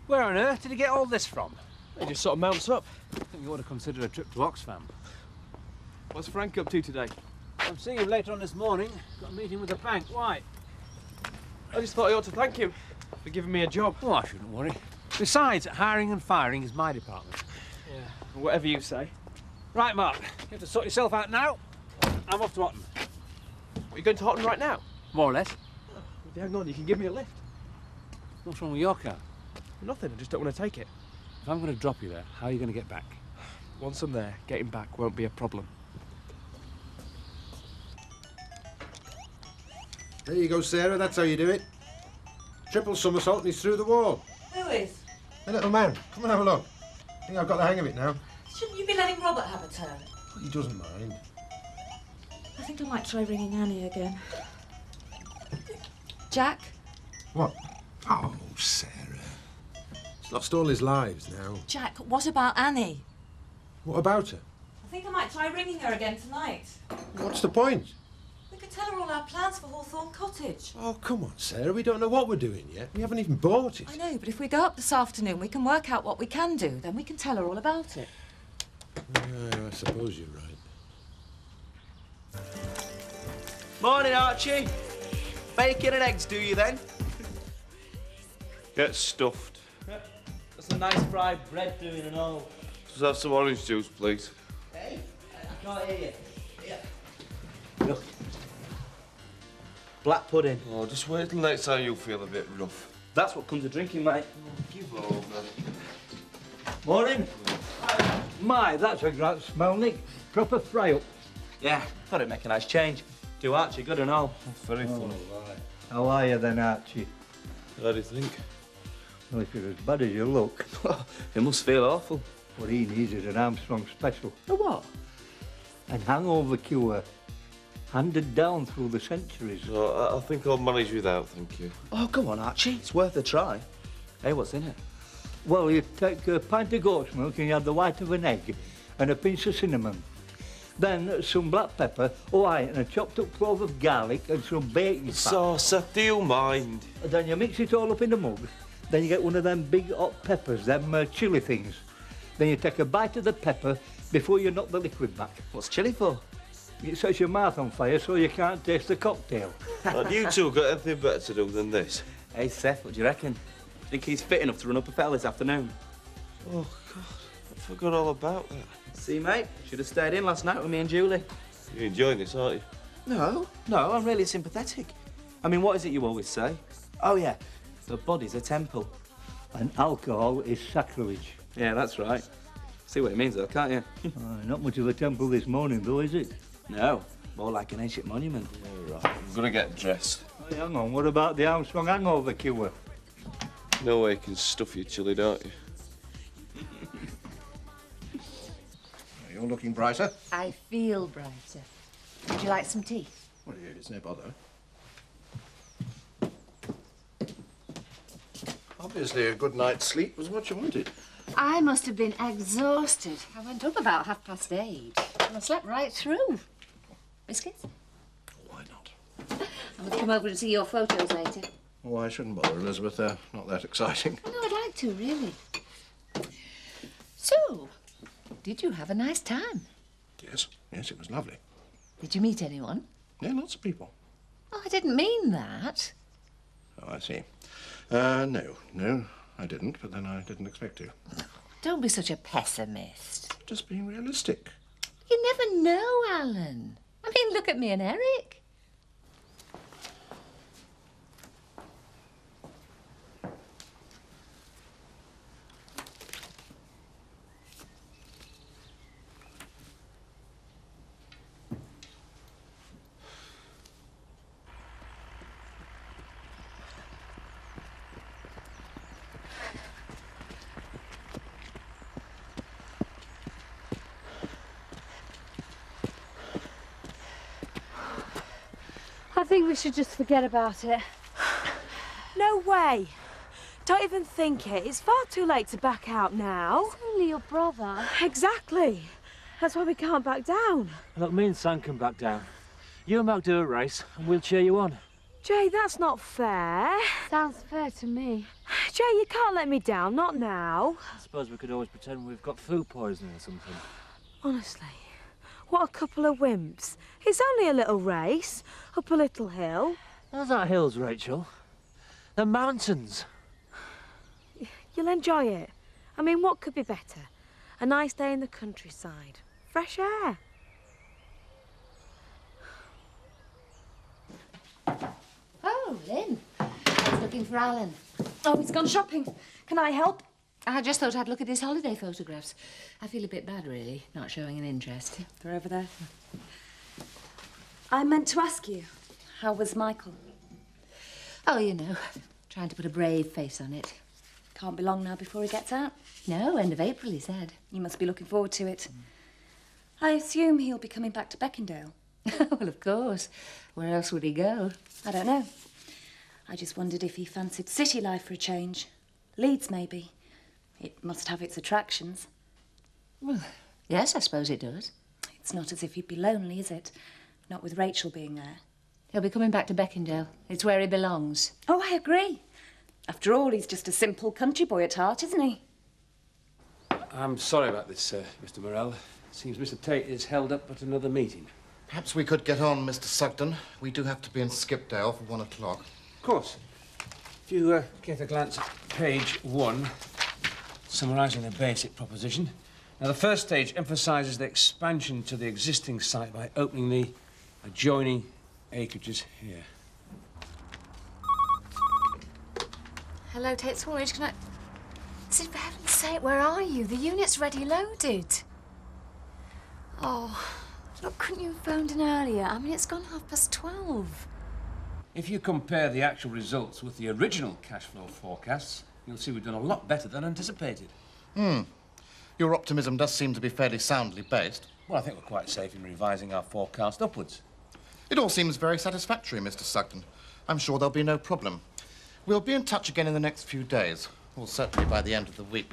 Where on earth did he get all this from? It just sort of mounts up. I think you ought to consider a trip to Oxfam. What's Frank up to today? I'm seeing him later on this morning. Got a meeting with the bank. Why? I just thought I ought to thank him for giving me a job. Oh, I shouldn't worry. Besides, hiring and firing is my department. Yeah, whatever you say. Right, Mark. You have to sort yourself out now. I'm off to Otton. Are you going to Houghton right now? More or less. Oh, hang on, you can give me a lift. What's wrong with your car? Nothing, I just don't want to take it. If I'm going to drop you there, how are you going to get back? Once I'm there, getting back won't be a problem. There you go, Sarah. That's how you do it. Triple somersault and he's through the wall. Who is? The little man. Come and have a look. I think I've got the hang of it now. Shouldn't you be letting Robert have a turn? He doesn't mind. I think I might try ringing Annie again. Jack? What? Oh, Sarah. He's lost all his lives now. Jack, what about Annie? What about her? I think I might try ringing her again tonight. What's the point? We could tell her all our plans for Hawthorne Cottage. Oh, come on, Sarah. We don't know what we're doing yet. We haven't even bought it. I know, but if we go up this afternoon, we can work out what we can do. Then we can tell her all about it. Yeah, I suppose you're right. Morning, Archie. Bacon and eggs, do you then? Get stuffed. Yep. That's a nice fried bread doing and all. Just have some orange juice, please. Hey, I can't hear you. Here. Look. Black pudding. Oh, just wait till next time you'll feel a bit rough. That's what comes of drinking, mate. Give over. Morning. My, that's a great smell, Nick. Proper fry up. Yeah, thought it'd make a nice change. Do Archie good and all. Very funny. Right. How are you then, Archie? How do you think? Well, if you're as bad as you look, It must feel awful. what he needs is an Armstrong special. A what? An hangover cure. Handed down through the centuries. No, I think I'll manage without, thank you. Oh, go on, Archie. It's worth a try. Hey, what's in it? Well, you take a pint of goat's milk and you add the white of an egg and a pinch of cinnamon. Then some black pepper, and a chopped up clove of garlic and some baking fat. Saucer, do you mind? And then you mix it all up in a mug. Then you get one of them big hot peppers, them chilli things. Then you take a bite of the pepper before you knock the liquid back. What's chilli for? It sets your mouth on fire so you can't taste the cocktail. Have you two got anything better to do than this? Hey, Seth, what do you reckon? Think he's fit enough to run up a fell this afternoon? Oh, God, I forgot all about that. See, mate, should have stayed in last night with me and Julie. You're enjoying this, aren't you? No, I'm really sympathetic. I mean, what is it you always say? Oh, yeah, the body's a temple. And alcohol is sacrilege. Yeah, that's right. See what it means, though, can't you? Not much of a temple this morning, though, is it? No, more like an ancient monument. Yeah, right. I'm gonna get dressed. Oh, hang on, what about the Armstrong hangover cure? No way you can stuff your chili, don't you? You're looking brighter. I feel brighter. Would you like some tea? Well, it's no bother. Obviously, a good night's sleep was what you wanted. I must have been exhausted. I went up about 8:30 and I slept right through. Biscuits? Why not? I'm going to come over and see your photos later. Oh, I shouldn't bother, Elizabeth. They're not that exciting. Oh, no, I'd like to, really. So, did you have a nice time? Yes, it was lovely. Did you meet anyone? Yeah, lots of people. Oh, I didn't mean that. Oh, I see. No, I didn't, but then I didn't expect to. Don't be such a pessimist. Just being realistic. You never know, Alan. I mean, look at me and Eric. I think we should just forget about it. No way. Don't even think it. It's far too late to back out now. It's only your brother. Exactly. That's why we can't back down. Look, me and Sam can back down. You and Mark do a race, and we'll cheer you on. Jay, that's not fair. Sounds fair to me. Jay, you can't let me down, not now. I suppose we could always pretend we've got food poisoning or something. Honestly, what a couple of wimps. It's only a little race, up a little hill. Those aren't hills, Rachel. They're mountains. You'll enjoy it. I mean, what could be better? A nice day in the countryside. Fresh air. Oh, Lynn. I was looking for Alan. Oh, he's gone shopping. Can I help? I just thought I'd look at his holiday photographs. I feel a bit bad, really, not showing an interest. They're over there. I meant to ask you, how was Michael? Oh, you know, trying to put a brave face on it. Can't be long now before he gets out. No, end of April, he said. You must be looking forward to it. I assume he'll be coming back to Beckendale. Well, of course. Where else would he go? I don't know. I just wondered if he fancied city life for a change. Leeds, maybe. It must have its attractions. Well, yes, I suppose it does. It's not as if he'd be lonely, is it? Not with Rachel being there. He'll be coming back to Beckendale. It's where he belongs. Oh, I agree. After all, he's just a simple country boy at heart, isn't he? I'm sorry about this, Mr. Morell. Seems Mr. Tate is held up at another meeting. Perhaps we could get on, Mr. Sugden. We do have to be in Skipdale for 1 o'clock. Of course. If you get a glance at page 1, summarising the basic proposition. Now, the first stage emphasises the expansion to the existing site by opening the adjoining acreages here. Hello, Tate Swarridge. Can I... Sid, for heaven's sake, where are you? The unit's ready loaded. Oh, look, couldn't you have phoned in earlier? I mean, it's gone 12:30. If you compare the actual results with the original cash flow forecasts, you'll see we've done a lot better than anticipated. Your optimism does seem to be fairly soundly based. Well, I think we're quite safe in revising our forecast upwards. It all seems very satisfactory, Mr. Sugden. I'm sure there'll be no problem. We'll be in touch again in the next few days. Well, certainly by the end of the week.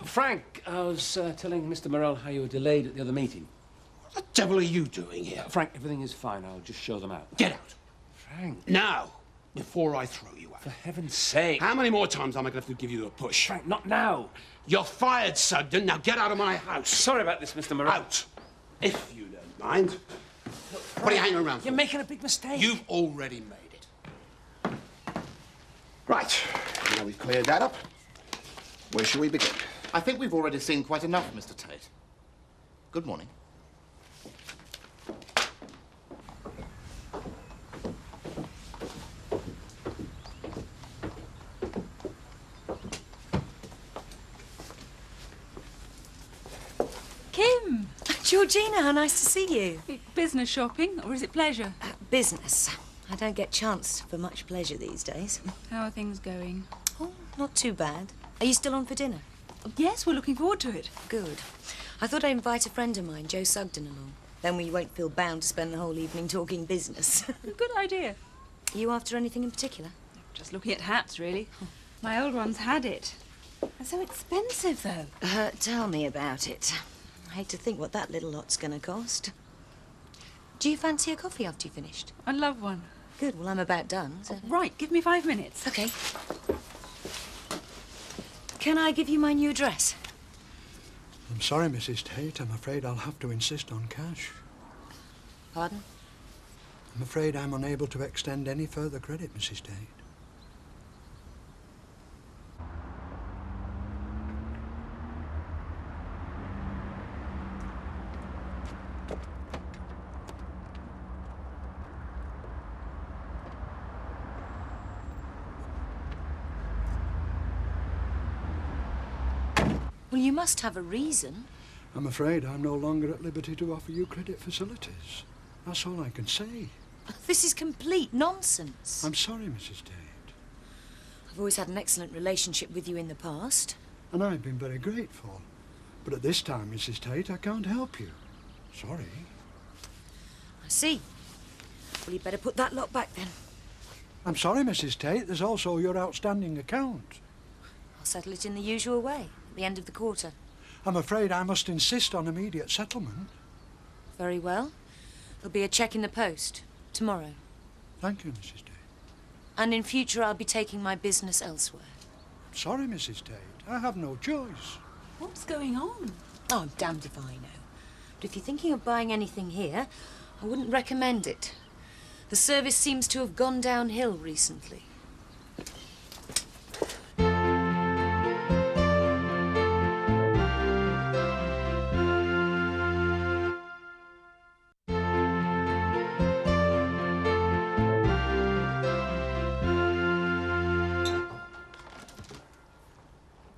Frank, I was telling Mr. Morell how you were delayed at the other meeting. What the devil are you doing here? Frank, everything is fine. I'll just show them out. Get out. Frank. Now, before I throw you out. For heaven's sake. How many more times am I going to have to give you a push? Frank, not now. You're fired, Sugden. Now get out of my house. Sorry about this, Mr. Morell. Out. If you don't mind. What are you hanging around for? You're making a big mistake. You've already made it. Right. Now we've cleared that up. Where shall we begin? I think we've already seen quite enough, Mr. Tate. Good morning. Kim! Georgina, how nice to see you. Business shopping, or is it pleasure? Business. I don't get chance for much pleasure these days. How are things going? Oh, not too bad. Are you still on for dinner? Yes, we're looking forward to it. Good. I thought I'd invite a friend of mine, Joe Sugden, along. Then we won't feel bound to spend the whole evening talking business. Good idea. Are you after anything in particular? Just looking at hats, really. My old one's had it. They're so expensive, though. Tell me about it. I hate to think what that little lot's going to cost. Do you fancy a coffee after you've finished? I'd love one. Good, well, I'm about done. So... Right, give me 5 minutes. OK. Can I give you my new address? I'm sorry, Mrs. Tate. I'm afraid I'll have to insist on cash. Pardon? I'm afraid I'm unable to extend any further credit, Mrs. Tate. Well, you must have a reason. I'm afraid I'm no longer at liberty to offer you credit facilities. That's all I can say. This is complete nonsense. I'm sorry, Mrs. Tate. I've always had an excellent relationship with you in the past. And I've been very grateful. But at this time, Mrs. Tate, I can't help you. Sorry. I see. Well, you'd better put that lot back then. I'm sorry, Mrs. Tate. There's also your outstanding account. I'll settle it in the usual way, at the end of the quarter. I'm afraid I must insist on immediate settlement. Very well. There'll be a cheque in the post tomorrow. Thank you, Mrs. Tate. And in future, I'll be taking my business elsewhere. Sorry, Mrs. Tate. I have no choice. What's going on? Oh, I'm damned if I know. But if you're thinking of buying anything here, I wouldn't recommend it. The service seems to have gone downhill recently.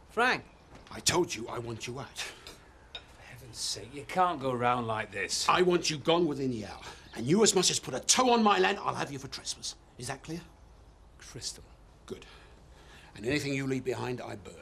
Frank! I told you I want you out. For heaven's sake, you can't go round like this. I want you gone within the hour. And you as much as put a toe on my land, I'll have you for Christmas. Is that clear? Crystal. Good. And anything you leave behind, I burn.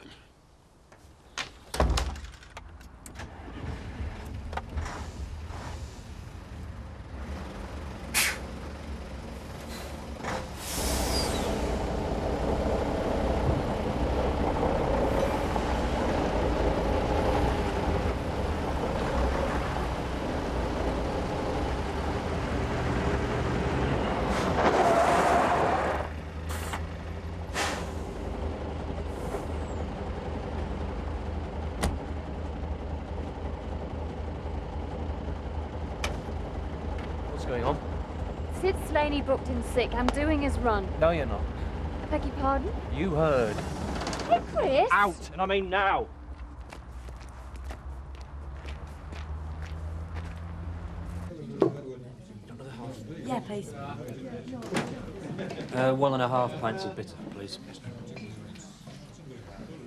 What's going on? Sid Slaney booked in sick. I'm doing his run. No, you're not. I beg your pardon? You heard. Hey, Chris! Out! And I mean now! Yeah, please. 1.5 pints of bitter, please.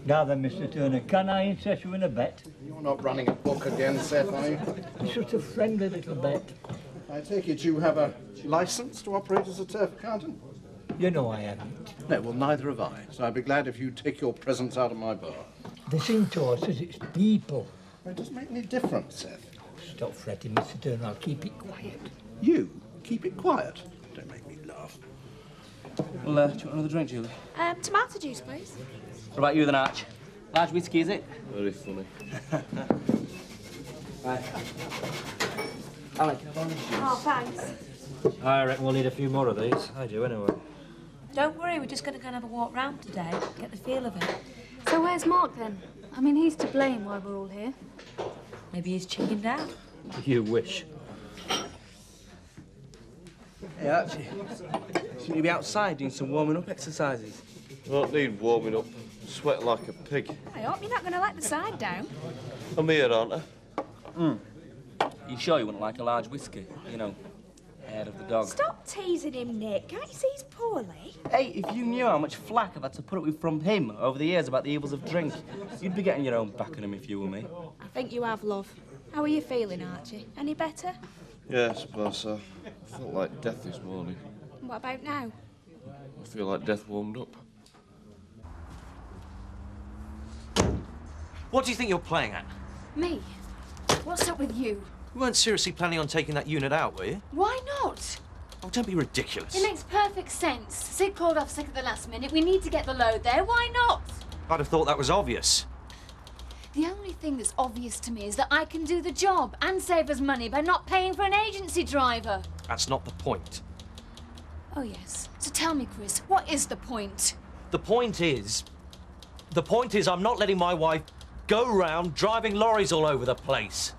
Now then, Mr. Turner, can I interest you in a bet? You're not running a book again, Seth, are you? It's just a friendly little bet. I take it you have a licence to operate as a turf accountant? You know I haven't. No, well, neither have I. So I'd be glad if you take your presence out of my bar. They seem to us as it's people. Well, it doesn't make any difference, Seth. Stop fretting, Mr. Turner. I'll keep it quiet. You? Keep it quiet. Don't make me laugh. Well, do you want another drink, Julie? Tomato juice, please. What about you then, Arch? Large whiskey, is it? Very funny. Right. Alec, can I borrow this? Oh, thanks. I reckon we'll need a few more of these. I do, anyway. Don't worry, we're just going to go and have a walk round today, get the feel of it. So where's Mark then? I mean, he's to blame why we're all here. Maybe he's chickened out. You wish. Hey, Archie. Shouldn't you be outside doing some warming up exercises? I don't need warming up. Sweat like a pig. I hope you're not going to let the side down. I'm here, aren't I? You sure you wouldn't like a large whiskey? You know, head of the dog. Stop teasing him, Nick. Can't you see he's poorly? Hey, if you knew how much flack I've had to put up with from him over the years about the evils of drink, you'd be getting your own back on him if you were me. I think you have, love. How are you feeling, Archie? Any better? Yeah, I suppose so. I felt like death this morning. What about now? I feel like death warmed up. What do you think you're playing at? Me? What's up with you? You weren't seriously planning on taking that unit out, were you? Why not? Oh, don't be ridiculous. It makes perfect sense. Sid called off sick at the last minute. We need to get the load there. Why not? I'd have thought that was obvious. The only thing that's obvious to me is that I can do the job and save us money by not paying for an agency driver. That's not the point. Oh, yes. So tell me, Chris, what is the point? The point is I'm not letting my wife go round driving lorries all over the place.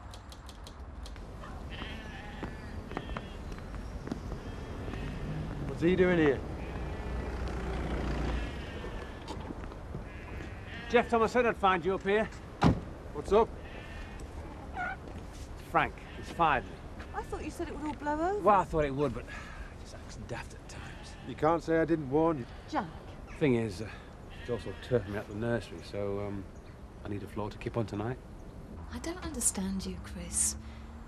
What's he doing here? Jeff Thomas said I'd find you up here. What's up? Frank, he's fired me. I thought you said it would all blow over. Well, I thought it would, but it just acts daft at times. You can't say I didn't warn you. Jack. Thing is, it's also turfing me at the nursery, so I need a floor to keep on tonight. I don't understand you, Chris.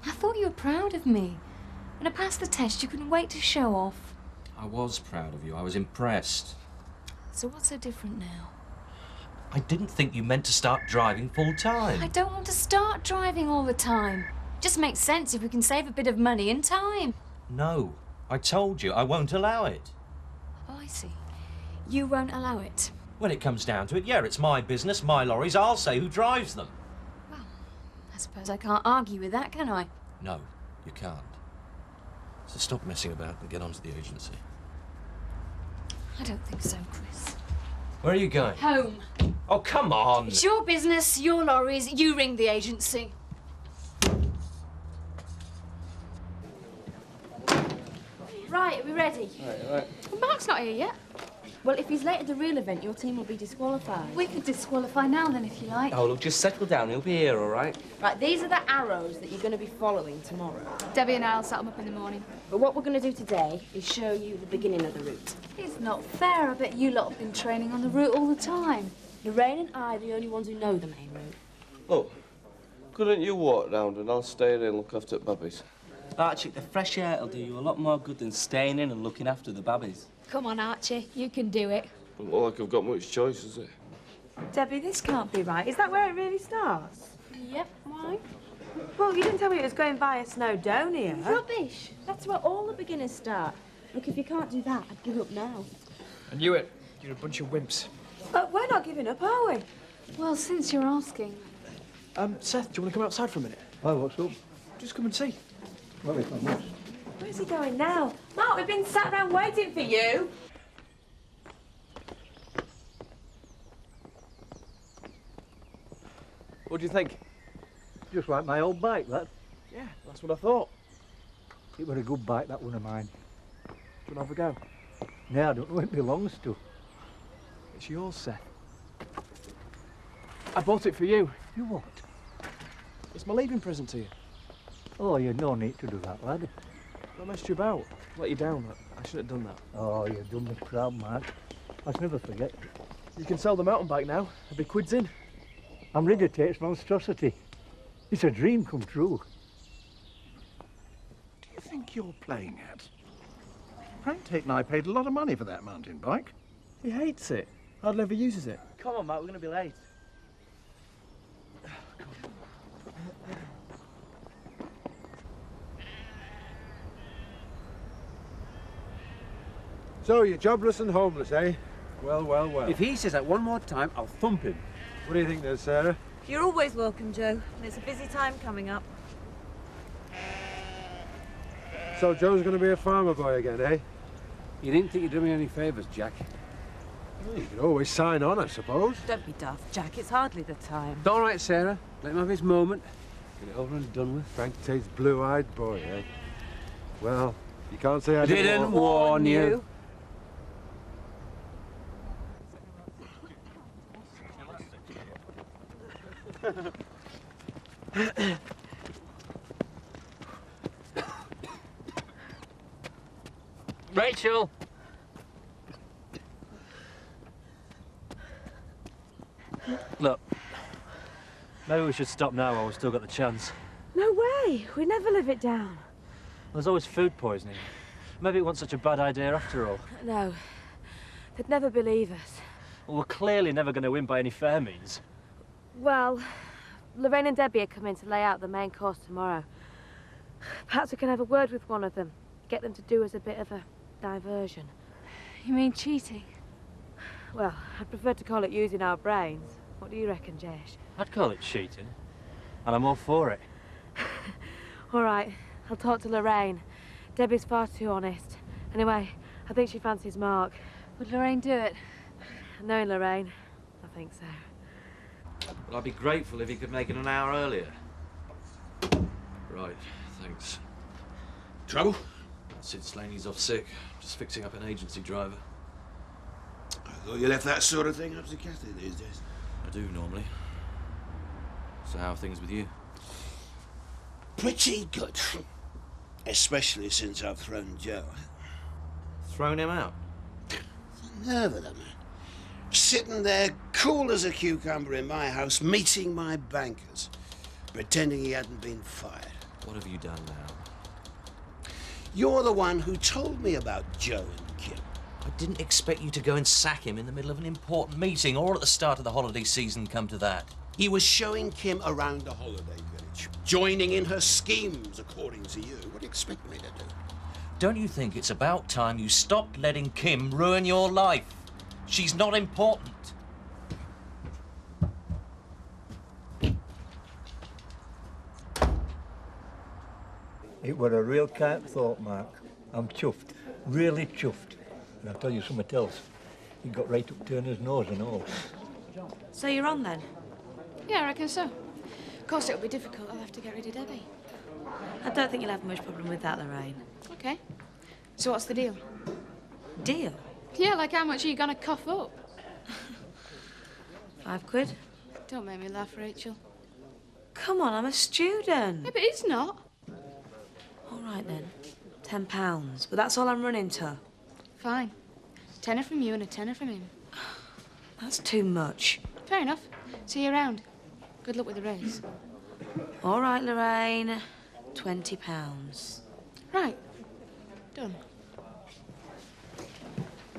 I thought you were proud of me. When I passed the test, you couldn't wait to show off. I was proud of you. I was impressed. So what's so different now? I didn't think you meant to start driving full time. I don't want to start driving all the time. Just makes sense if we can save a bit of money and time. No, I told you I won't allow it. Oh, I see. You won't allow it. When it comes down to it, yeah, it's my business, my lorries. I'll say who drives them. Well, I suppose I can't argue with that, can I? No, you can't. So stop messing about and get onto the agency. I don't think so, Chris. Where are you going? Home. Oh, come on. It's your business, your lorries. You ring the agency. Right, are we ready? Right. Well, Mark's not here yet. Well, if he's late at the real event, your team will be disqualified. We could disqualify now then, if you like. Oh, look, just settle down. He'll be here, all right? Right, these are the arrows that you're going to be following tomorrow. Debbie and I'll set them up in the morning. But what we're going to do today is show you the beginning of the route. It's not fair. I bet you lot have been training on the route all the time. Lorraine and I are the only ones who know the main route. Look, couldn't you walk round and I'll stay here and look after babbies? Archie, the fresh air will do you a lot more good than staying in and looking after the babbies. Come on, Archie. You can do it. Doesn't look like I've got much choice, is it? Debbie, this can't be right. Is that where it really starts? Yep. Why? Well, you didn't tell me it was going via Snowdonia. Rubbish. That's where all the beginners start. Look, if you can't do that, I'd give up now. I knew it. You're a bunch of wimps. But we're not giving up, are we? Well, since you're asking. Seth, do you want to come outside for a minute? Oh, what's up? Just come and see. Well, if I must. Where's he going now? Mark, we've been sat around waiting for you. What do you think? Just like my old bike, that. Yeah, that's what I thought. It was a good bike, that one of mine. Do you want to have a go? No, I don't know where it belongs to. It's yours, Seth. I bought it for you. You what? It's my leaving present to you. Oh, you no need to do that, lad. I messed you about. Let you down. I shouldn't have done that. Oh, you've done me proud, Mark. I'll never forget. You can sell the mountain bike now. A big quid's in. I'm ready to take monstrosity. It's a dream come true. Do you think you're playing at? Frank Tate and I paid a lot of money for that mountain bike. He hates it. Hardly ever uses it. Come on, Mark, we're going to be late. So, you're jobless and homeless, eh? Well, well, well. If he says that one more time, I'll thump him. What do you think there, Sarah? You're always welcome, Joe. And it's a busy time coming up. So Joe's going to be a farmer boy again, eh? You didn't think you'd do me any favours, Jack? Well, you could always sign on, I suppose. Don't be daft, Jack. It's hardly the time. It's all right, Sarah. Let him have his moment. Get it over and done with. Frank Tate's blue-eyed boy, eh? Well, you can't say I didn't warn you. Rachel! Look, maybe we should stop now while we've still got the chance. No way. We never live it down. There's always food poisoning. Maybe it wasn't such a bad idea after all. No. They'd never believe us. Well, we're clearly never going to win by any fair means. Well, Lorraine and Debbie are coming to lay out the main course tomorrow. Perhaps we can have a word with one of them. Get them to do us a bit of a diversion. You mean cheating? Well, I'd prefer to call it using our brains. What do you reckon, Jesh? I'd call it cheating. And I'm all for it. All right, I'll talk to Lorraine. Debbie's far too honest. Anyway, I think she fancies Mark. Would Lorraine do it? Knowing Lorraine, I think so. Well, I'd be grateful if you could make it an hour earlier. Right, thanks. Trouble? Sid Slaney's off sick. Just fixing up an agency driver. I thought you left that sort of thing up to Kathy these days. I do, normally. So how are things with you? Pretty good. Especially since I've thrown Joe. Thrown him out? The nerve of the man. Sitting there, cool as a cucumber in my house, meeting my bankers, pretending he hadn't been fired. What have you done now? You're the one who told me about Joe and Kim. I didn't expect you to go and sack him in the middle of an important meeting or at the start of the holiday season, come to that. He was showing Kim around the holiday village, joining in her schemes, according to you. What do you expect me to do? Don't you think it's about time you stopped letting Kim ruin your life? She's not important. It were a real kind thought, Mark. I'm chuffed, really chuffed. And I'll tell you something else. He got right up Turner's nose and all. So you're on then? Yeah, I reckon so. Of course, it'll be difficult. I'll have to get rid of Debbie. I don't think you'll have much problem with that, Lorraine. Okay. So what's the deal? Deal? Yeah, like how much are you gonna cough up? £5. Don't make me laugh, Rachel. Come on, I'm a student. Yeah, but it's not. All right then. £10. But that's all I'm running to. Fine. £10 from you and a £10 from him. That's too much. Fair enough. See you around. Good luck with the race. All right, Lorraine. £20. Right. Done.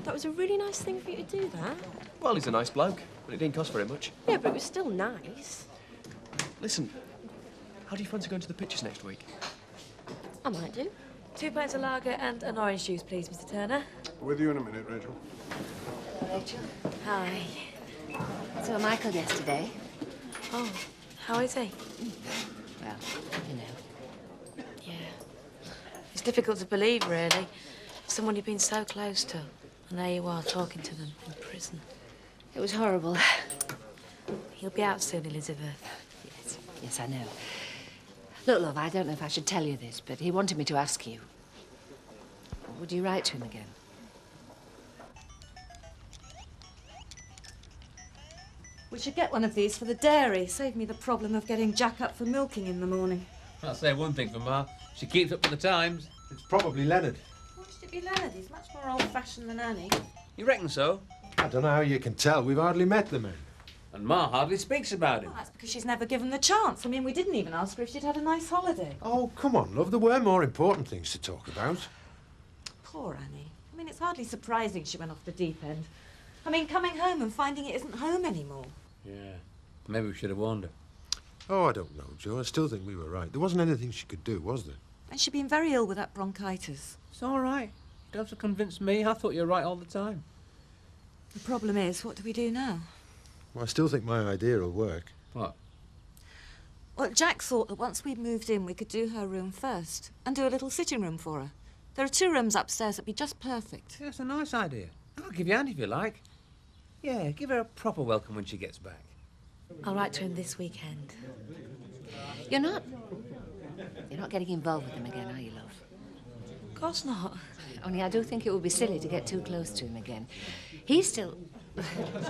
That was a really nice thing for you to do that. Well, he's a nice bloke, but it didn't cost very much. Yeah, but it was still nice. Listen, how do you fancy going to the pictures next week? I might do. 2 pints of lager and an orange juice, please, Mr. Turner. With you in a minute, Rachel. Hello, Rachel. Hi. Saw Michael yesterday. Oh, how is he? Well, you know. Yeah. It's difficult to believe, really. Someone you've been so close to. And there you are, talking to them in prison. It was horrible. He'll be out soon, Elizabeth. Yes, I know. Look, love, I don't know if I should tell you this, but he wanted me to ask you. Would you write to him again? We should get one of these for the dairy. Save me the problem of getting Jack up for milking in the morning. I'll say one thing for Ma. She keeps up with the times. It's probably Leonard. Why should it be Leonard? He's much more old-fashioned than Annie. You reckon so? I don't know how you can tell. We've hardly met the man. And Ma hardly speaks about him. Well, that's because she's never given the chance. I mean, we didn't even ask her if she'd had a nice holiday. Oh, come on, love. There were more important things to talk about. Poor Annie. I mean, it's hardly surprising she went off the deep end. I mean, coming home and finding it isn't home anymore. Yeah. Maybe we should have warned her. Oh, I don't know, Joe. I still think we were right. There wasn't anything she could do, was there? And she'd been very ill with that bronchitis. It's all right. You don't have to convince me. I thought you were right all the time. The problem is, what do we do now? Well, I still think my idea will work. What? Well, Jack thought that once we'd moved in, we could do her room first and do a little sitting room for her. There are 2 rooms upstairs that'd be just perfect. Yeah, it's a nice idea. I'll give you a hand if you like. Yeah, give her a proper welcome when she gets back. I'll write to him this weekend. You're not getting involved with him again, are you, love? Of course not. Only I do think it would be silly to get too close to him again. He's still...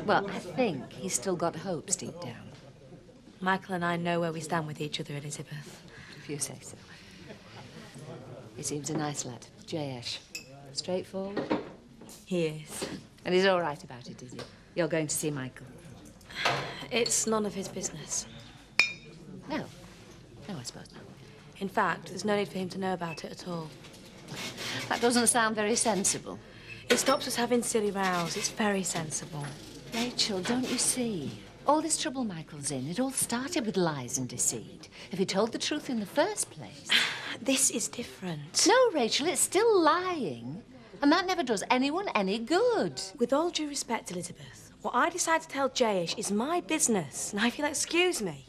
Well, I think he's still got hopes deep down. Michael and I know where we stand with each other, Elizabeth. If you say so. He seems a nice lad. J.S. Straightforward. He is. And he's all right about it, is he? You're going to see Michael? It's none of his business. No. No, I suppose not. In fact, there's no need for him to know about it at all. That doesn't sound very sensible. It stops us having silly rows. It's very sensible. Rachel, don't you see? All this trouble Michael's in, it all started with lies and deceit. If he told the truth in the first place... This is different. No, Rachel, it's still lying. And that never does anyone any good. With all due respect, Elizabeth, what I decide to tell Jayish is my business. Now, if you'll excuse me.